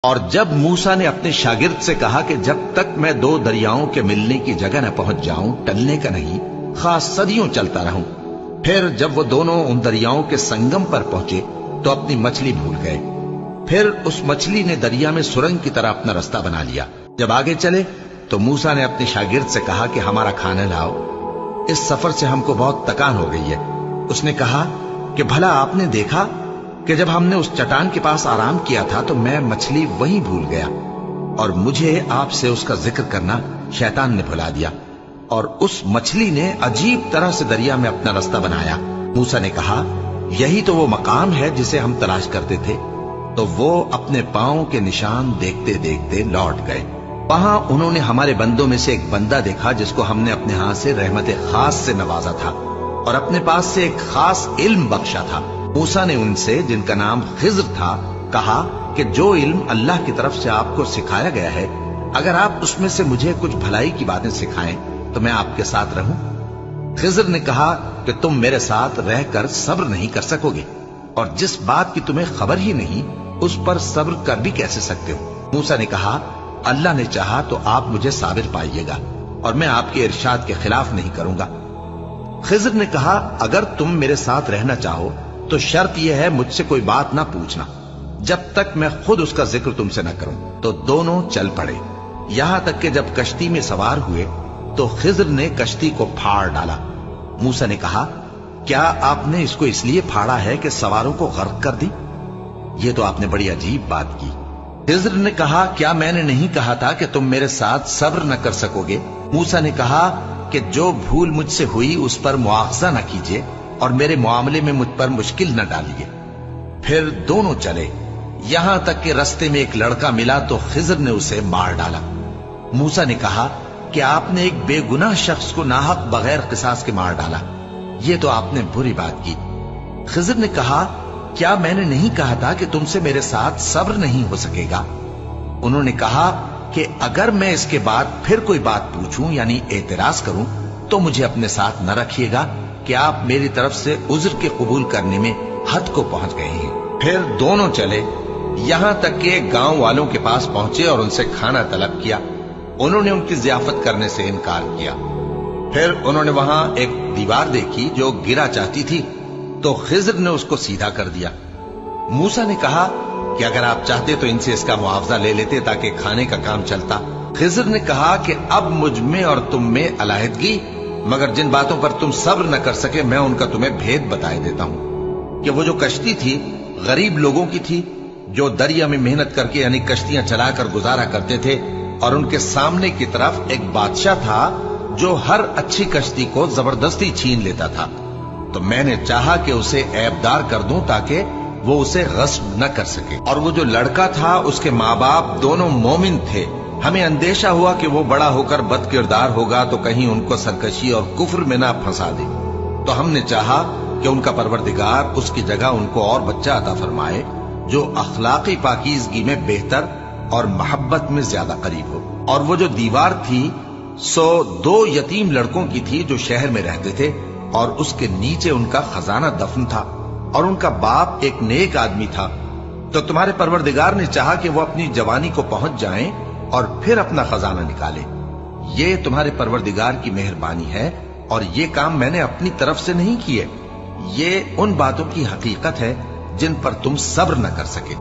اور جب موسیٰ نے اپنے شاگرد سے کہا کہ جب تک میں دو دریاؤں کے ملنے کی جگہ نہ پہنچ جاؤں ٹلنے کا نہیں، خاص صدیوں چلتا رہوں، پھر جب وہ دونوں ان دریاؤں کے سنگم پر پہنچے تو اپنی مچھلی بھول گئے۔ پھر اس مچھلی نے دریا میں سرنگ کی طرح اپنا رستہ بنا لیا۔ جب آگے چلے تو موسیٰ نے اپنے شاگرد سے کہا کہ ہمارا کھانا لاؤ، اس سفر سے ہم کو بہت تکان ہو گئی ہے۔ اس نے کہا کہ بھلا آپ نے دیکھا کہ جب ہم نے اس چٹان کے پاس آرام کیا تھا تو میں مچھلی وہیں بھول گیا، اور مجھے آپ سے اس کا ذکر کرنا شیطان نے بھلا دیا، اور اس مچھلی نے عجیب طرح سے دریا میں اپنا رستہ بنایا۔ موسیٰ نے کہا یہی تو وہ مقام ہے جسے ہم تلاش کرتے تھے۔ تو وہ اپنے پاؤں کے نشان دیکھتے دیکھتے لوٹ گئے۔ وہاں انہوں نے ہمارے بندوں میں سے ایک بندہ دیکھا جس کو ہم نے اپنے ہاں سے رحمت خاص سے نوازا تھا اور اپنے پاس سے ایک خاص علم بخشا تھا۔ موسیٰ نے ان سے جن کا نام خضر تھا کہا کہ جو علم اللہ کی طرف سے آپ کو سکھایا گیا ہے، اگر آپ اس میں سے مجھے کچھ بھلائی کی باتیں سکھائیں تو میں آپ کے ساتھ رہوں۔ خضر نے کہا کہ تم میرے ساتھ رہ کر صبر نہیں کر سکو گے، اور جس بات کی تمہیں خبر ہی نہیں اس پر صبر کر بھی کیسے سکتے ہو؟ موسیٰ نے کہا اللہ نے چاہا تو آپ مجھے صابر پائیے گا، اور میں آپ کے ارشاد کے خلاف نہیں کروں گا۔ خضر نے کہا اگر تم میرے ساتھ رہنا چاہو تو شرط یہ ہے مجھ سے کوئی بات نہ پوچھنا جب تک میں خود اس کا ذکر تم سے نہ کروں۔ تو دونوں چل پڑے، یہاں تک کہ جب کشتی میں سوار ہوئے تو خضر نے کشتی کو پھاڑ ڈالا۔ موسیٰ نے کہا کیا آپ نے اس کو اس لیے پھاڑا ہے کہ سواروں کو غرق کر دی؟ یہ تو آپ نے بڑی عجیب بات کی۔ خضر نے کہا کیا میں نے نہیں کہا تھا کہ تم میرے ساتھ صبر نہ کر سکو گے؟ موسیٰ نے کہا کہ جو بھول مجھ سے ہوئی اس پر مواخذہ نہ کیجیے اور میرے معاملے میں مجھ پر مشکل نہ ڈالیے۔ پھر دونوں چلے، یہاں تک کہ رستے میں ایک لڑکا ملا تو خضر نے اسے مار ڈالا۔ موسیٰ نے کہا کہ آپ نے ایک بے گناہ شخص کو ناحق بغیر قصاص کے مار ڈالا، یہ تو آپ نے بری بات کی۔ خضر نے کہا کیا میں نے نہیں کہا تھا کہ تم سے میرے ساتھ صبر نہیں ہو سکے گا؟ انہوں نے کہا کہ اگر میں اس کے بعد پھر کوئی بات پوچھوں یعنی اعتراض کروں تو مجھے اپنے ساتھ نہ رکھیے گا کہ آپ میری طرف سے عذر کے قبول کرنے میں حد کو پہنچ گئے ہیں۔ پھر دونوں چلے، یہاں تک کہ گاؤں والوں کے پاس پہنچے اور ان سے کھانا طلب کیا۔ انہوں نے ان کی ضیافت کرنے سے انکار کیا۔ پھر انہوں نے وہاں ایک دیوار دیکھی جو گرا چاہتی تھی تو خضر نے اس کو سیدھا کر دیا۔ موسیٰ نے کہا کہ اگر آپ چاہتے تو ان سے اس کا معاوضہ لے لیتے تاکہ کھانے کا کام چلتا۔ خضر نے کہا کہ اب مجھ میں اور تم میں علیحدگی، مگر جن باتوں پر تم صبر نہ کر سکے میں ان کا تمہیں بھید بتائے دیتا ہوں کہ وہ جو کشتی تھی غریب لوگوں کی تھی جو دریا میں محنت کر کے یعنی کشتیاں چلا کر گزارا کرتے تھے، اور ان کے سامنے کی طرف ایک بادشاہ تھا جو ہر اچھی کشتی کو زبردستی چھین لیتا تھا۔ تو میں نے چاہا کہ اسے عیبدار کر دوں تاکہ وہ اسے غصب نہ کر سکے۔ اور وہ جو لڑکا تھا اس کے ماں باپ دونوں مومن تھے۔ ہمیں اندیشہ ہوا کہ وہ بڑا ہو کر بد کردار ہوگا تو کہیں ان کو سرکشی اور کفر میں نہ پھنسا دے، تو ہم نے چاہا کہ ان کا پروردگار اس کی جگہ ان کو اور بچہ عطا فرمائے جو اخلاقی پاکیزگی میں بہتر اور محبت میں زیادہ قریب ہو۔ اور وہ جو دیوار تھی سو 2 یتیم لڑکوں کی تھی جو شہر میں رہتے تھے، اور اس کے نیچے ان کا خزانہ دفن تھا، اور ان کا باپ ایک نیک آدمی تھا۔ تو تمہارے پروردگار نے چاہا کہ وہ اپنی جوانی کو پہنچ جائیں اور پھر اپنا خزانہ نکالے۔ یہ تمہارے پروردگار کی مہربانی ہے، اور یہ کام میں نے اپنی طرف سے نہیں کیے، یہ ان باتوں کی حقیقت ہے جن پر تم صبر نہ کر سکے۔